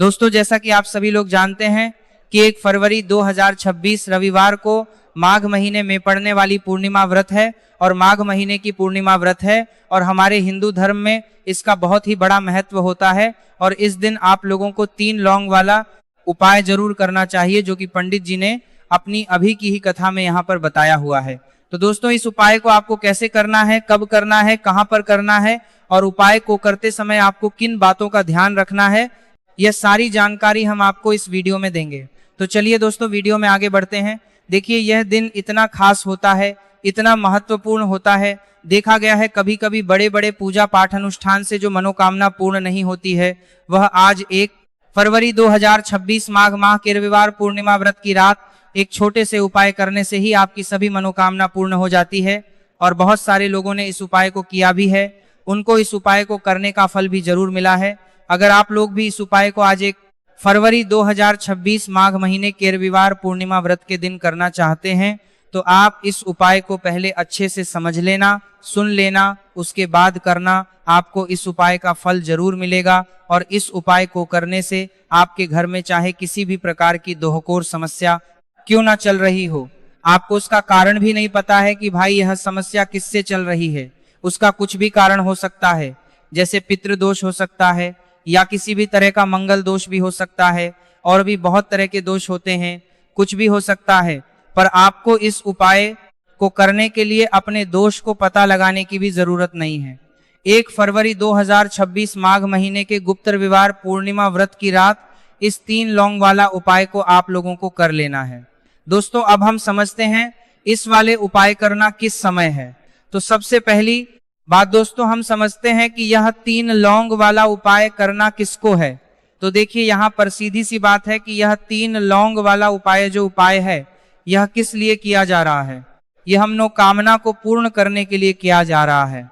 दोस्तों, जैसा कि आप सभी लोग जानते हैं कि 1 फरवरी 2026 रविवार को माघ महीने में पड़ने वाली पूर्णिमा व्रत है और माघ महीने की पूर्णिमा व्रत है और हमारे हिंदू धर्म में इसका बहुत ही बड़ा महत्व होता है। और इस दिन आप लोगों को 3 लौंग वाला उपाय जरूर करना चाहिए, जो कि पंडित जी ने अपनी अभी की ही कथा में यहाँ पर बताया हुआ है। तो दोस्तों, इस उपाय को आपको कैसे करना है, कब करना है, कहाँ पर करना है और उपाय को करते समय आपको किन बातों का ध्यान रखना है, यह सारी जानकारी हम आपको इस वीडियो में देंगे। तो चलिए दोस्तों, वीडियो में आगे बढ़ते हैं। देखिए, यह दिन इतना खास होता है, इतना महत्वपूर्ण होता है। देखा गया है कभी कभी बड़े बड़े पूजा पाठ अनुष्ठान से जो मनोकामना पूर्ण नहीं होती है, वह आज 1 फरवरी 2026 माघ माह के रविवार पूर्णिमा व्रत की रात एक छोटे से उपाय करने से ही आपकी सभी मनोकामना पूर्ण हो जाती है। और बहुत सारे लोगों ने इस उपाय को किया भी है, उनको इस उपाय को करने का फल भी जरूर मिला है। अगर आप लोग भी इस उपाय को आज 1 फरवरी 2026 माघ महीने के रविवार पूर्णिमा व्रत के दिन करना चाहते हैं, तो आप इस उपाय को पहले अच्छे से समझ लेना, सुन लेना, उसके बाद करना। आपको इस उपाय का फल जरूर मिलेगा और इस उपाय को करने से आपके घर में चाहे किसी भी प्रकार की दोहकोर समस्या क्यों ना चल रही हो, आपको उसका कारण भी नहीं पता है कि भाई यह समस्या किससे चल रही है। उसका कुछ भी कारण हो सकता है, जैसे पितृदोष हो सकता है या किसी भी तरह का मंगल दोष भी हो सकता है, और भी बहुत तरह के दोष होते हैं, कुछ भी हो सकता है। पर आपको इस उपाय को करने के लिए अपने दोष को पता लगाने की भी जरूरत नहीं है। 1 फरवरी 2026 माघ महीने के गुप्त रविवार पूर्णिमा व्रत की रात इस 3 लौंग वाला उपाय को आप लोगों को कर लेना है। दोस्तों, अब हम समझते हैं इस वाले उपाय करना किस समय है। तो सबसे पहली बात दोस्तों, हम समझते हैं कि यह 3 लौंग वाला उपाय करना किसको है। तो देखिए, यहाँ पर सीधी सी बात है कि यह 3 लौंग वाला उपाय जो उपाय है, यह किस लिए किया जा रहा है। यह हम मनोकामना को पूर्ण करने के लिए किया जा रहा है।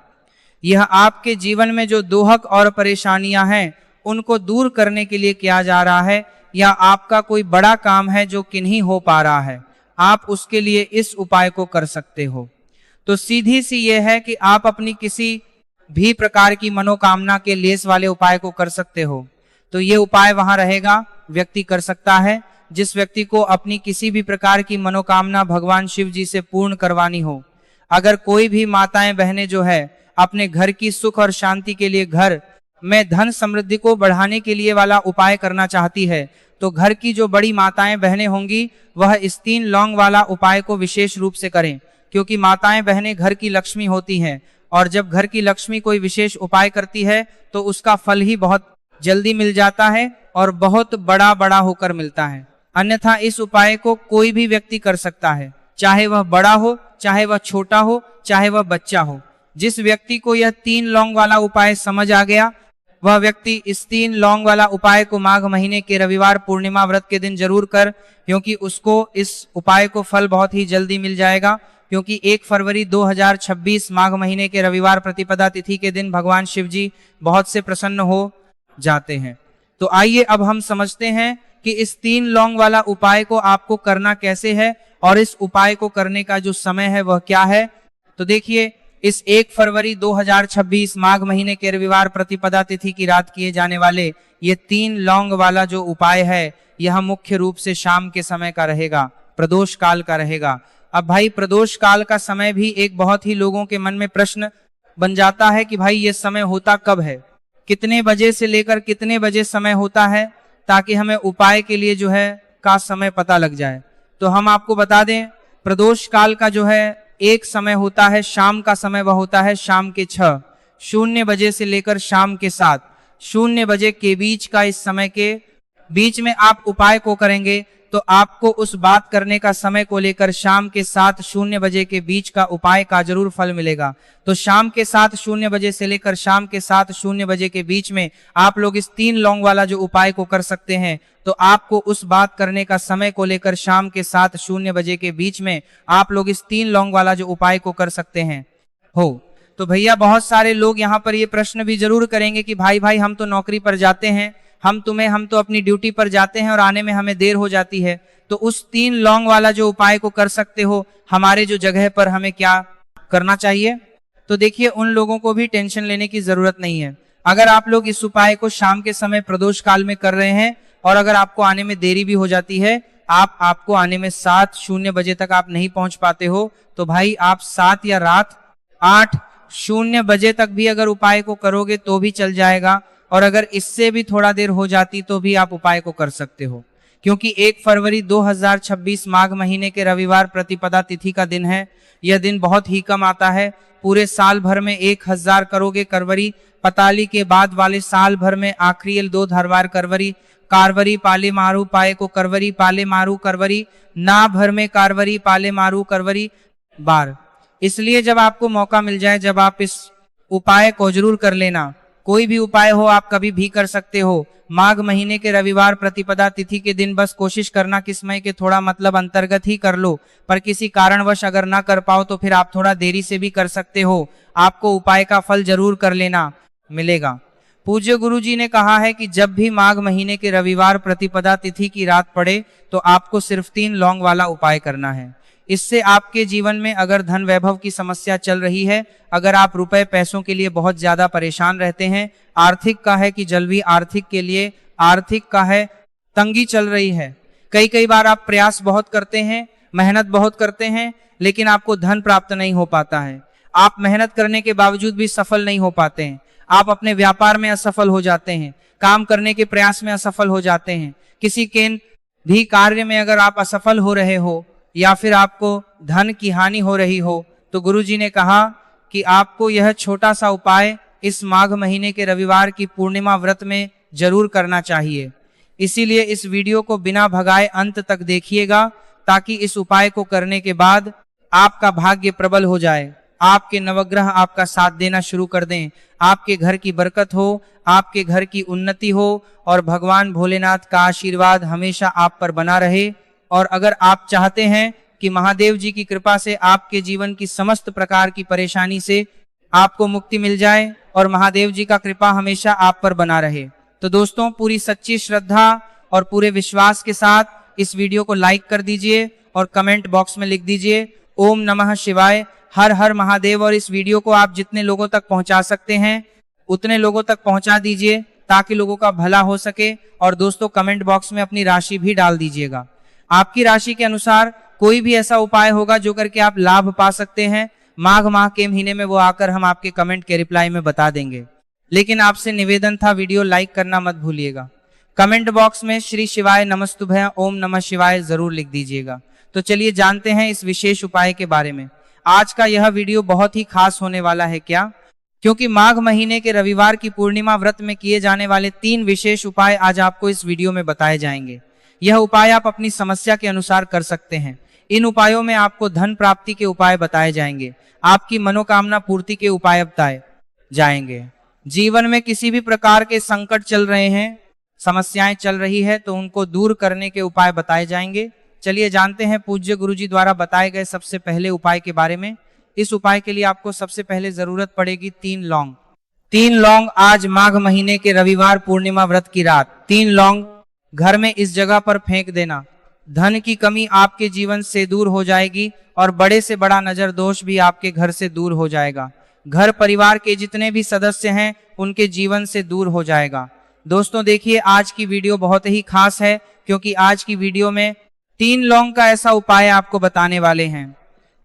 यह आपके जीवन में जो दोहक और परेशानियां हैं, उनको दूर करने के लिए किया जा रहा है, या आपका कोई बड़ा काम है जो कि नहीं हो पा रहा है, आप उसके लिए इस उपाय को कर सकते हो। तो सीधी सी ये है कि आप अपनी किसी भी प्रकार की मनोकामना के लेस वाले उपाय को कर सकते हो। तो ये उपाय वहां रहेगा, व्यक्ति कर सकता है जिस व्यक्ति को अपनी किसी भी प्रकार की मनोकामना भगवान शिव जी से पूर्ण करवानी हो। अगर कोई भी माताएं बहनें जो है अपने घर की सुख और शांति के लिए, घर में धन समृद्धि को बढ़ाने के लिए वाला उपाय करना चाहती है, तो घर की जो बड़ी माताएं बहनें होंगी वह इस 3 लौंग वाला उपाय को विशेष रूप से करें, क्योंकि माताएं बहनें घर की लक्ष्मी होती हैं, और जब घर की लक्ष्मी कोई विशेष उपाय करती है तो उसका फल ही बहुत जल्दी मिल जाता है और बहुत बड़ा बड़ा होकर मिलता है। अन्यथा इस उपाय को कोई भी व्यक्ति कर सकता है, चाहे वह बड़ा हो, चाहे वह छोटा हो, चाहे वह बच्चा हो। जिस व्यक्ति को यह 3 लौंग वाला उपाय समझ आ गया, वह व्यक्ति इस 3 लौंग वाला उपाय को माघ महीने के रविवार पूर्णिमा व्रत के दिन जरूर कर, क्योंकि उसको इस उपाय को फल बहुत ही जल्दी मिल जाएगा। क्योंकि 1 फरवरी 2026 माघ महीने के रविवार प्रतिपदा तिथि के दिन भगवान शिव जी बहुत से प्रसन्न हो जाते हैं। तो आइए अब हम समझते हैं कि इस 3 लौंग वाला उपाय को आपको करना कैसे है और इस उपाय को करने का जो समय है वह क्या है। तो देखिए, इस 1 फरवरी 2026 माघ महीने के रविवार प्रतिपदा तिथि की रात किए जाने वाले ये 3 लौंग वाला जो उपाय है, यह मुख्य रूप से शाम के समय का रहेगा, प्रदोष काल का रहेगा। अब भाई, प्रदोष काल का समय भी एक बहुत ही लोगों के मन में प्रश्न बन जाता है कि भाई ये समय होता कब है, कितने बजे से लेकर कितने बजे समय होता है, ताकि हमें उपाय के लिए जो है का समय पता लग जाए। तो हम आपको बता दें, प्रदोष काल का जो है एक समय होता है शाम का समय, वह होता है शाम के 6:00 बजे से लेकर शाम के 7:00 बजे के बीच का। इस समय के बीच में आप उपाय को करेंगे तो आपको उस बात करने का समय को लेकर शाम के 7:00 बजे के बीच का उपाय का जरूर फल मिलेगा। तो शाम के 7:00 बजे से लेकर शाम के 7:00 बजे के बीच में आप लोग इस 3 लौंग वाला जो उपाय को कर सकते हैं। तो आपको उस बात करने का समय को लेकर शाम के 7:00 बजे के बीच में आप लोग इस 3 लौंग वाला जो उपाय को कर सकते हैं हो। तो भैया, बहुत सारे लोग यहाँ पर ये प्रश्न भी जरूर करेंगे कि भाई हम तो नौकरी पर जाते हैं, हम तो अपनी ड्यूटी पर जाते हैं और आने में हमें देर हो जाती है, तो उस 3 लौंग वाला जो उपाय को कर सकते हो, हमारे जो जगह पर हमें क्या करना चाहिए। तो देखिए, उन लोगों को भी टेंशन लेने की जरूरत नहीं है। अगर आप लोग इस उपाय को शाम के समय प्रदोष काल में कर रहे हैं और अगर आपको आने में देरी भी हो जाती है, आपको आने में 7:00 बजे तक आप नहीं पहुंच पाते हो, तो भाई आप 7 या रात 8:00 बजे तक भी अगर उपाय को करोगे तो भी चल जाएगा। और अगर इससे भी थोड़ा देर हो जाती तो भी आप उपाय को कर सकते हो, क्योंकि 1 फरवरी 2026 माघ महीने के रविवार प्रतिपदा तिथि का दिन है। यह दिन बहुत ही कम आता है। पूरे साल भर में 1000 करोगे करवरी पताली के बाद वाले साल भर में आखिरी 2 धारवार करवरी कारवरी पाले मारू पाए को करवरी पाले मारू करवरी ना भर में कारवरी पाले मारू करवरी बार। इसलिए जब आपको मौका मिल जाए, जब आप इस उपाय को जरूर कर लेना। कोई भी उपाय हो आप कभी भी कर सकते हो। माघ महीने के रविवार प्रतिपदा तिथि के दिन बस कोशिश करना कि समय के थोड़ा मतलब अंतर्गत ही कर लो, पर किसी कारणवश अगर ना कर पाओ तो फिर आप थोड़ा देरी से भी कर सकते हो। आपको उपाय का फल जरूर कर लेना मिलेगा। पूज्य गुरु जी ने कहा है कि जब भी माघ महीने के रविवार प्रतिपदा तिथि की रात पड़े तो आपको सिर्फ 3 लौंग वाला उपाय करना है। इससे आपके जीवन में अगर धन वैभव की समस्या चल रही है, अगर आप रुपए पैसों के लिए बहुत ज्यादा परेशान रहते हैं, आर्थिक का है कि जल्दी आर्थिक के लिए आर्थिक का है तंगी चल रही है, कई बार आप प्रयास बहुत करते हैं, मेहनत बहुत करते हैं, लेकिन आपको धन प्राप्त नहीं हो पाता है। आप मेहनत करने के बावजूद भी सफल नहीं हो पाते हैं। आप अपने व्यापार में असफल हो जाते हैं, काम करने के प्रयास में असफल हो जाते हैं, किसी के भी कार्य में अगर आप असफल हो रहे हो या फिर आपको धन की हानि हो रही हो, तो गुरुजी ने कहा कि आपको यह छोटा सा उपाय इस माघ महीने के रविवार की पूर्णिमा व्रत में जरूर करना चाहिए। इसीलिए इस वीडियो को बिना भगाए अंत तक देखिएगा, ताकि इस उपाय को करने के बाद आपका भाग्य प्रबल हो जाए, आपके नवग्रह आपका साथ देना शुरू कर दें, आपके घर की बरकत हो, आपके घर की उन्नति हो और भगवान भोलेनाथ का आशीर्वाद हमेशा आप पर बना रहे। और अगर आप चाहते हैं कि महादेव जी की कृपा से आपके जीवन की समस्त प्रकार की परेशानी से आपको मुक्ति मिल जाए और महादेव जी का कृपा हमेशा आप पर बना रहे, तो दोस्तों पूरी सच्ची श्रद्धा और पूरे विश्वास के साथ इस वीडियो को लाइक कर दीजिए और कमेंट बॉक्स में लिख दीजिए ओम नमः शिवाय, हर हर महादेव। और इस वीडियो को आप जितने लोगों तक पहुंचा सकते हैं उतने लोगों तक पहुंचा दीजिए, ताकि लोगों का भला हो सके। और दोस्तों कमेंट बॉक्स में अपनी राशि भी डाल दीजिएगा। आपकी राशि के अनुसार कोई भी ऐसा उपाय होगा जो करके आप लाभ पा सकते हैं, माघ माह के महीने में वो आकर हम आपके कमेंट के रिप्लाई में बता देंगे। लेकिन आपसे निवेदन था, वीडियो लाइक करना मत भूलिएगा। कमेंट बॉक्स में श्री शिवाय नमस्तुभ्यं ओम नमः शिवाय जरूर लिख दीजिएगा। तो चलिए जानते हैं इस विशेष उपाय के बारे में। आज का यह वीडियो बहुत ही खास होने वाला है। क्या? क्योंकि माघ महीने के रविवार की पूर्णिमा व्रत में किए जाने वाले 3 विशेष उपाय आज आपको इस वीडियो में बताए जाएंगे। यह उपाय आप अपनी समस्या के अनुसार कर सकते हैं। इन उपायों में आपको धन प्राप्ति के उपाय बताए जाएंगे, आपकी मनोकामना पूर्ति के उपाय बताए जाएंगे। जीवन में किसी भी प्रकार के संकट चल रहे हैं, समस्याएं चल रही है, तो उनको दूर करने के उपाय बताए जाएंगे। चलिए जानते हैं पूज्य गुरुजी द्वारा बताए गए सबसे पहले उपाय के बारे में। इस उपाय के लिए आपको सबसे पहले जरूरत पड़ेगी 3 लौंग। 3 लौंग आज माघ महीने के रविवार पूर्णिमा व्रत की रात 3 लौंग घर में इस जगह पर फेंक देना। धन की कमी आपके जीवन से दूर हो जाएगी और बड़े से बड़ा नजर दोष भी आपके घर से दूर हो जाएगा। घर परिवार के जितने भी सदस्य हैं उनके जीवन से दूर हो जाएगा। दोस्तों देखिए आज की वीडियो बहुत ही खास है, क्योंकि आज की वीडियो में 3 लौंग का ऐसा उपाय आपको बताने वाले हैं।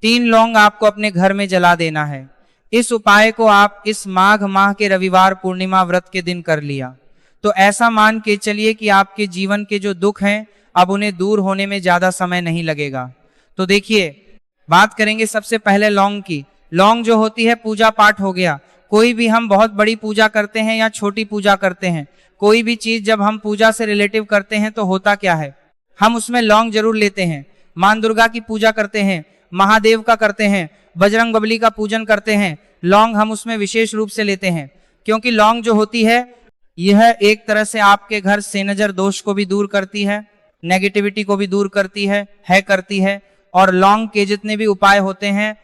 3 लौंग आपको अपने घर में जला देना है। इस उपाय को आप इस माघ माह के रविवार पूर्णिमा व्रत के दिन कर लिया तो ऐसा मान के चलिए कि आपके जीवन के जो दुख हैं अब उन्हें दूर होने में ज्यादा समय नहीं लगेगा। तो देखिए बात करेंगे सबसे पहले लौंग की। लौंग जो होती है पूजा पाठ हो गया, कोई भी हम बहुत बड़ी पूजा करते हैं या छोटी पूजा करते हैं, कोई भी चीज जब हम पूजा से रिलेटिव करते हैं तो होता क्या है, हम उसमें लौंग जरूर लेते हैं। मां दुर्गा की पूजा करते हैं, महादेव का करते हैं, बजरंग बबली का पूजन करते हैं, लौंग हम उसमें विशेष रूप से लेते हैं। क्योंकि लौंग जो होती है यह एक तरह से आपके घर से नजर दोष को भी दूर करती है, नेगेटिविटी को भी दूर करती है करती है। और लौंग के जितने भी उपाय होते हैं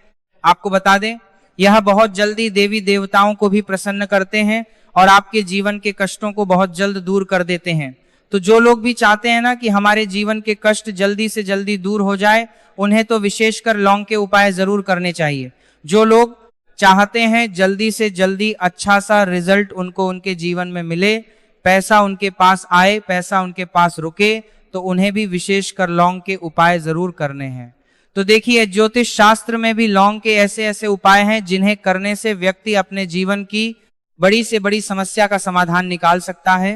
आपको बता दें, यह बहुत जल्दी देवी देवताओं को भी प्रसन्न करते हैं और आपके जीवन के कष्टों को बहुत जल्द दूर कर देते हैं। तो जो लोग भी चाहते हैं ना कि हमारे जीवन के कष्ट जल्दी से जल्दी दूर हो जाए, उन्हें तो विशेषकर लौंग के उपाय जरूर करने चाहिए। जो लोग चाहते हैं जल्दी से जल्दी अच्छा सा रिजल्ट उनको उनके जीवन में मिले, पैसा उनके पास आए, पैसा उनके पास रुके, तो उन्हें भी विशेषकर लौंग के उपाय जरूर करने हैं। तो देखिए, ज्योतिष शास्त्र में भी लौंग के ऐसे ऐसे उपाय हैं जिन्हें करने से व्यक्ति अपने जीवन की बड़ी से बड़ी समस्या का समाधान निकाल सकता है।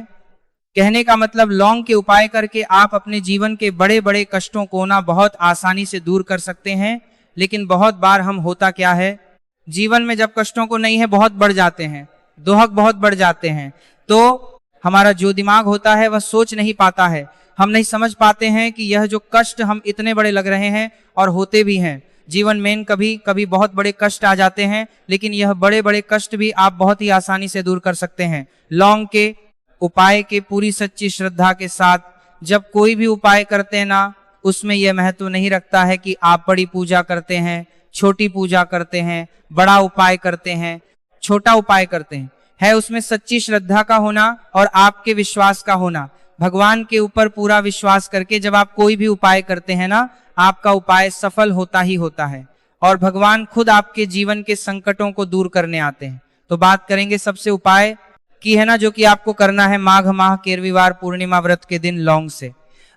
कहने का मतलब, लौंग के उपाय करके आप अपने जीवन के बड़े बड़े कष्टों को ना बहुत आसानी से दूर कर सकते हैं। लेकिन बहुत बार हम होता क्या है, जीवन में जब कष्टों को नहीं है बहुत बढ़ जाते हैं, दोहक बहुत बढ़ जाते हैं, तो हमारा जो दिमाग होता है वह सोच नहीं पाता है। हम नहीं समझ पाते हैं कि यह जो कष्ट हम इतने बड़े लग रहे हैं, और होते भी हैं जीवन में, कभी कभी बहुत बड़े कष्ट आ जाते हैं, लेकिन यह बड़े बड़े कष्ट भी आप बहुत ही आसानी से दूर कर सकते हैं लौंग के उपाय के पूरी सच्ची श्रद्धा के साथ। जब कोई भी उपाय करते हैं ना, उसमें यह महत्व नहीं रखता है कि आप बड़ी पूजा करते हैं, छोटी पूजा करते हैं, बड़ा उपाय करते हैं, छोटा उपाय करते हैं, है उसमें सच्ची श्रद्धा का होना और आपके विश्वास का होना। भगवान के ऊपर पूरा विश्वास करके जब आप कोई भी उपाय करते हैं ना, आपका उपाय सफल होता ही होता है, और भगवान खुद आपके जीवन के संकटों को दूर करने आते हैं। तो बात करेंगे सबसे उपाय की, है ना, जो कि आपको करना है माघ माह के रविवार पूर्णिमा व्रत के दिन लौंग से।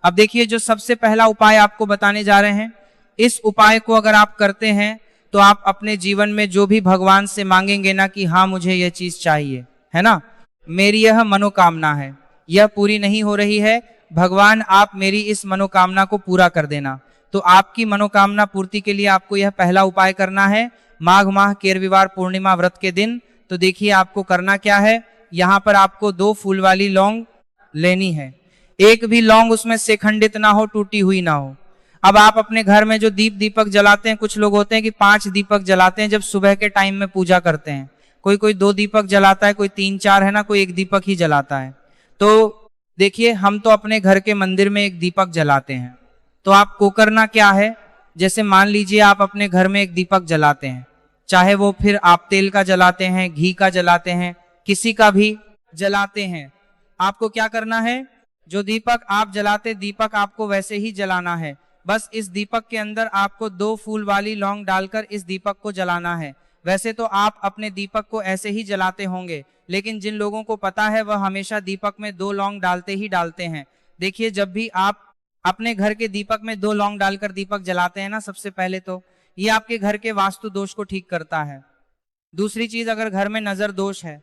अब देखिए, जो सबसे पहला उपाय आपको बताने जा रहे हैं, इस उपाय को अगर आप करते हैं तो आप अपने जीवन में जो भी भगवान से मांगेंगे ना कि हाँ मुझे यह चीज चाहिए, है ना, मेरी यह मनोकामना है, यह पूरी नहीं हो रही है, भगवान आप मेरी इस मनोकामना को पूरा कर देना। तो आपकी मनोकामना पूर्ति के लिए आपको यह पहला उपाय करना है माघ माह के रविवार पूर्णिमा व्रत के दिन। तो देखिए, आपको करना क्या है, यहाँ पर आपको 2 फूल वाली लौंग लेनी है। एक भी लौंग उसमें से खंडित ना हो, टूटी हुई ना हो। अब आप अपने घर में जो दीपक जलाते हैं, कुछ लोग होते हैं कि 5 दीपक जलाते हैं जब सुबह के टाइम में पूजा करते हैं, कोई 2 दीपक जलाता है, कोई 3-4, है ना, कोई 1 दीपक ही जलाता है। तो देखिए, हम तो अपने घर के मंदिर में 1 दीपक जलाते हैं। तो आपको करना क्या है, जैसे मान लीजिए आप अपने घर में 1 दीपक जलाते हैं, चाहे वो फिर आप तेल का जलाते हैं, घी का जलाते हैं, किसी का भी जलाते हैं, आपको क्या करना है, जो दीपक आप जलाते दीपक आपको वैसे ही जलाना है। बस इस दीपक के अंदर आपको 2 फूल वाली लौंग डालकर इस दीपक को जलाना है। वैसे तो आप अपने दीपक को ऐसे ही जलाते होंगे, लेकिन जिन लोगों को पता है वह हमेशा दीपक में 2 लौंग डालते ही डालते हैं। देखिए, जब भी आप अपने घर के दीपक में 2 लौंग डालकर दीपक जलाते हैं ना, सबसे पहले तो ये आपके घर के वास्तु दोष को ठीक करता है। दूसरी चीज, अगर घर में नजर दोष है,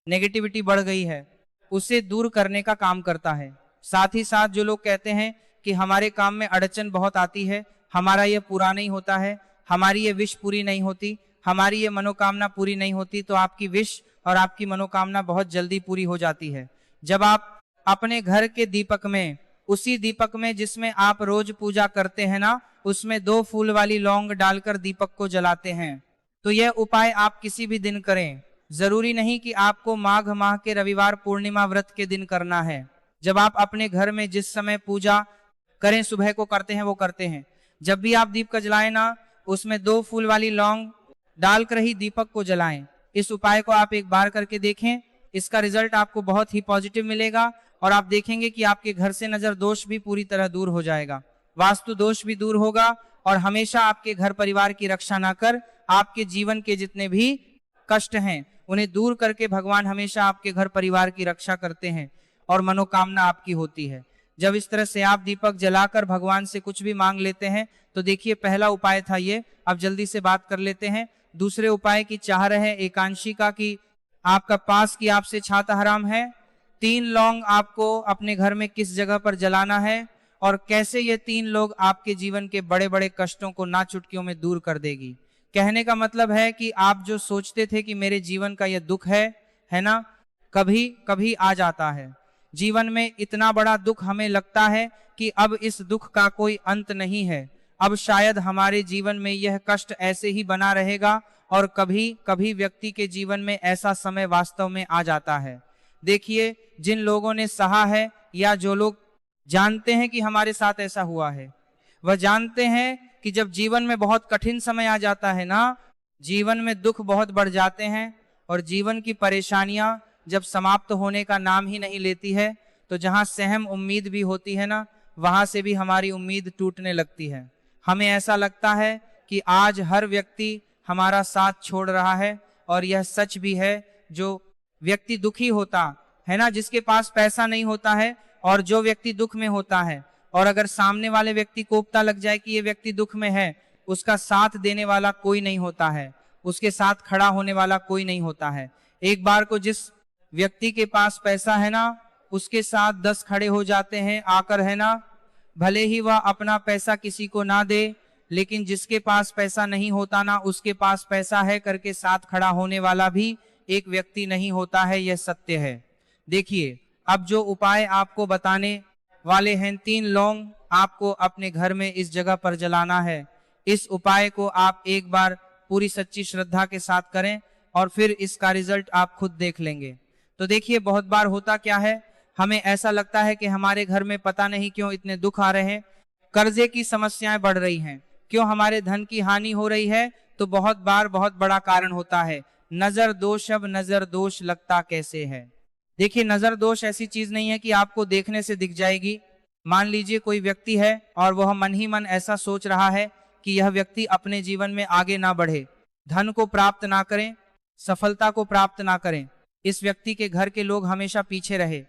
नेगेटिविटी बढ़ गई है, उसे दूर करने का काम करता है। साथ ही साथ जो लोग कहते हैं कि हमारे काम में अड़चन बहुत आती है, हमारा ये पूरा नहीं होता है, हमारी ये विश पूरी नहीं होती, हमारी ये मनोकामना पूरी नहीं होती, तो आपकी विश और आपकी मनोकामना बहुत जल्दी पूरी हो जाती है। जब आप अपने घर के दीपक में, उसी दीपक में जिसमें आप रोज पूजा करते हैं ना, उसमें 2 फूल वाली लौंग डालकर दीपक को जलाते हैं। तो यह उपाय आप किसी भी दिन करें, जरूरी नहीं कि आपको माघ माह के रविवार पूर्णिमा व्रत के दिन करना है। जब आप अपने घर में जिस समय पूजा करें, सुबह को करते हैं वो करते हैं, जब भी आप दीप का जलाएं ना, उसमें 2 फूल वाली लौंग डालकर ही दीपक को जलाएं। इस उपाय को आप एक बार करके देखें, इसका रिजल्ट आपको बहुत ही पॉजिटिव मिलेगा, और आप देखेंगे कि आपके घर से नजर दोष भी पूरी तरह दूर हो जाएगा, वास्तु दोष भी दूर होगा, और हमेशा आपके घर परिवार की रक्षा ना कर आपके जीवन के जितने भी कष्ट हैं उन्हें दूर करके भगवान हमेशा आपके घर परिवार की रक्षा करते हैं और मनोकामना आपकी होती है। जब इस तरह से आप दीपक जलाकर भगवान से कुछ भी मांग लेते हैं, तो देखिए, पहला उपाय था ये। अब जल्दी से बात कर लेते हैं दूसरे उपाय की। चाह रहे एकांशिका की आपका पास की आपसे छाता हराम है, 3 लौंग आपको अपने घर में किस जगह पर जलाना है, और कैसे ये 3 लोग आपके जीवन के बड़े बड़े कष्टों को ना चुटकियों में दूर कर देगी। कहने का मतलब है कि आप जो सोचते थे कि मेरे जीवन का यह दुख है ना, कभी कभी आ जाता है। जीवन में इतना बड़ा दुख हमें लगता है कि अब इस दुख का कोई अंत नहीं है, अब शायद हमारे जीवन में यह कष्ट ऐसे ही बना रहेगा, और कभी कभी व्यक्ति के जीवन में ऐसा समय वास्तव में आ जाता है। देखिए, जिन लोगों ने सहा है, या जो लोग जानते हैं कि हमारे साथ ऐसा हुआ है, वह जानते हैं कि जब जीवन में बहुत कठिन समय आ जाता है ना, जीवन में दुख बहुत बढ़ जाते हैं, और जीवन की परेशानियां जब समाप्त होने का नाम ही नहीं लेती है, तो जहां सहम उम्मीद भी होती है ना, वहां से भी हमारी उम्मीद टूटने लगती है। हमें ऐसा लगता है कि आज हर व्यक्ति हमारा साथ छोड़ रहा है। और यह सच भी है, जो व्यक्ति दुखी होता है ना, जिसके पास पैसा नहीं होता है, और जो व्यक्ति दुख में होता है, और अगर सामने वाले व्यक्ति को पता लग जाए कि ये व्यक्ति दुख में है, उसका साथ देने वाला कोई नहीं होता है, उसके साथ खड़ा होने वाला कोई नहीं होता है। एक बार को जिस व्यक्ति के पास पैसा है ना, उसके साथ 10 खड़े हो जाते हैं आकर, है ना। भले ही वह अपना पैसा किसी को ना दे, लेकिन जिसके पास पैसा नहीं होता ना, उसके पास पैसा है करके साथ खड़ा होने वाला भी एक व्यक्ति नहीं होता है। यह सत्य है। देखिए, अब जो उपाय आपको बताने वाले हैं, 3 लौंग आपको अपने घर में इस जगह पर जलाना है। इस उपाय को आप एक बार पूरी सच्ची श्रद्धा के साथ करें और फिर इसका रिजल्ट आप खुद देख लेंगे। तो देखिए, बहुत बार होता क्या है, हमें ऐसा लगता है कि हमारे घर में पता नहीं क्यों इतने दुख आ रहे हैं, कर्जे की समस्याएं बढ़ रही हैं, क्यों हमारे धन की हानि हो रही है। तो बहुत बार बहुत बड़ा कारण होता है नजर दोष। अब नजर दोष लगता कैसे है? देखिए, नजर दोष ऐसी चीज नहीं है कि आपको देखने से दिख जाएगी। मान लीजिए कोई व्यक्ति है और वह मन ही मन ऐसा सोच रहा है कि यह व्यक्ति अपने जीवन में आगे ना बढ़े, धन को प्राप्त ना करें, सफलता को प्राप्त ना करें, इस व्यक्ति के घर के लोग हमेशा पीछे रहे।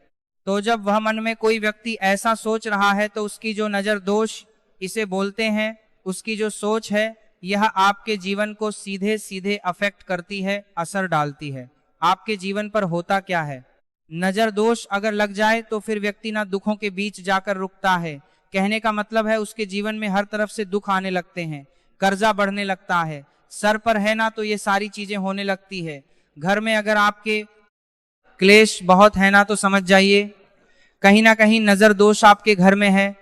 तो जब वह मन में कोई व्यक्ति ऐसा सोच रहा है, तो उसकी जो नजर दोष इसे बोलते हैं, उसकी जो सोच है, यह आपके जीवन को सीधे सीधे अफेक्ट करती है, असर डालती है। आपके जीवन पर होता क्या है, नजर दोष अगर लग जाए तो फिर व्यक्ति ना दुखों के बीच जाकर रुकता है। कहने का मतलब है उसके जीवन में हर तरफ से दुख आने लगते हैं, कर्जा बढ़ने लगता है, सर पर है ना तो ये सारी चीजें होने लगती है। घर में अगर आपके क्लेश बहुत है ना, तो समझ जाइए कहीं ना कहीं नजर दोष आपके घर में है।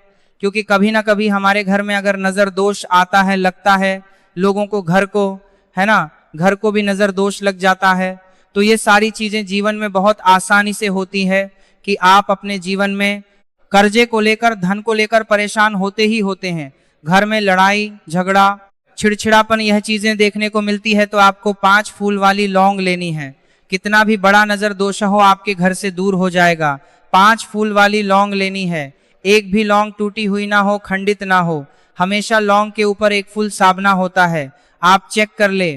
क्योंकि कभी ना कभी हमारे घर में अगर नजर दोष आता है, लगता है लोगों को, घर को, है ना, घर को भी नजर दोष लग जाता है। तो ये सारी चीजें जीवन में बहुत आसानी से होती है कि आप अपने जीवन में कर्जे को लेकर, धन को लेकर परेशान होते ही होते हैं। घर में लड़ाई झगड़ा, चिड़चिड़ापन, यह चीजें देखने को मिलती है। तो आपको 5 फूल वाली लौंग लेनी है। कितना भी बड़ा नजर दोष हो, आपके घर से दूर हो जाएगा। 5 फूल वाली लौंग लेनी है। एक भी लौंग टूटी हुई ना हो, खंडित ना हो। हमेशा लौंग के ऊपर एक फूल साबना होता है। आप चेक कर ले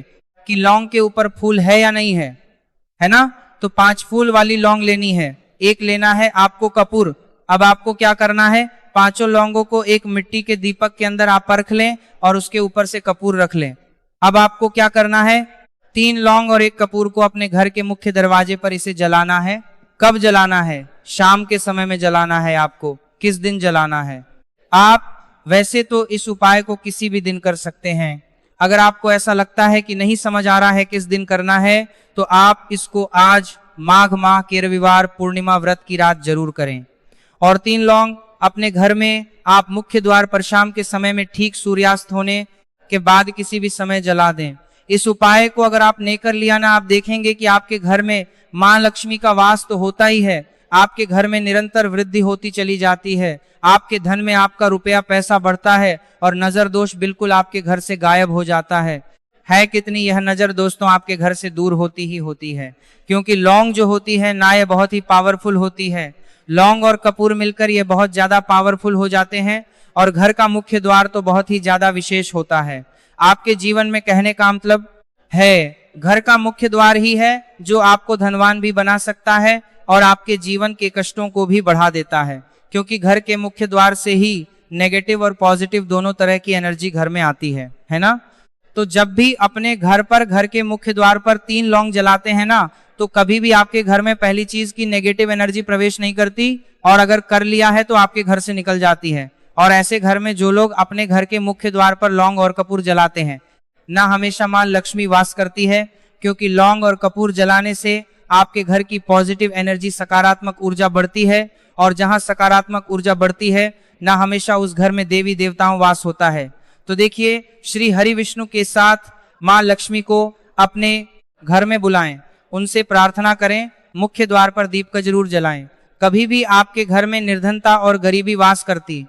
कि लौंग के ऊपर फूल है या नहीं है ना। तो 5 फूल वाली लौंग लेनी है। एक लेना है आपको कपूर। अब आपको क्या करना है, 5 लौंगों को एक मिट्टी के दीपक के अंदर आप परख लें और उसके ऊपर से कपूर रख लें। अब आपको क्या करना है, 3 लौंग और 1 कपूर को अपने घर के मुख्य दरवाजे पर इसे जलाना है। कब जलाना है? शाम के समय में जलाना है आपको। किस दिन जलाना है? आप वैसे तो इस उपाय को किसी भी दिन कर सकते हैं। अगर आपको ऐसा लगता है कि नहीं समझ आ रहा है किस दिन करना है, तो आप इसको आज माघ माह के रविवार पूर्णिमा व्रत की रात जरूर करें। और 3 लौंग अपने घर में आप मुख्य द्वार पर शाम के समय में ठीक सूर्यास्त होने के बाद किसी भी समय जला दें। इस उपाय को अगर आपने कर लिया ना, आप देखेंगे कि आपके घर में मां लक्ष्मी का वास तो होता ही है, आपके घर में निरंतर वृद्धि होती चली जाती है। आपके धन में आपका रुपया पैसा बढ़ता है और नजर दोष बिल्कुल आपके घर से गायब हो जाता है। कितनी यह नजर दोस्तों आपके घर से दूर होती ही होती है। क्योंकि लौंग जो होती है ना, ये बहुत ही पावरफुल होती है। लौंग और कपूर मिलकर ये बहुत ज्यादा पावरफुल हो जाते हैं। और घर का मुख्य द्वार तो बहुत ही ज्यादा विशेष होता है आपके जीवन में। कहने का मतलब है, घर का मुख्य द्वार ही है जो आपको धनवान भी बना सकता है और आपके जीवन के कष्टों को भी बढ़ा देता है। क्योंकि घर के मुख्य द्वार से ही नेगेटिव और पॉजिटिव दोनों तरह की एनर्जी घर में आती है ना। तो जब भी अपने घर पर, घर के मुख्य द्वार पर 3 लौंग जलाते हैं ना, तो कभी भी आपके घर में पहली चीज की नेगेटिव एनर्जी प्रवेश नहीं करती, और अगर कर लिया है तो आपके घर से निकल जाती है। और ऐसे घर में जो लोग अपने घर के मुख्य द्वार पर लौंग और कपूर जलाते हैं ना, हमेशा मां लक्ष्मी वास करती है। क्योंकि लौंग और कपूर जलाने से आपके घर की पॉजिटिव एनर्जी, सकारात्मक ऊर्जा बढ़ती है। और जहां सकारात्मक ऊर्जा बढ़ती है ना, हमेशा उस घर में देवी देवताओं वास होता है। तो देखिए, श्री हरि विष्णु के साथ मां लक्ष्मी को अपने घर में बुलाएं, उनसे प्रार्थना करें, मुख्य द्वार पर दीप का जरूर जलाएं। कभी भी आपके घर में निर्धनता और गरीबी वास करती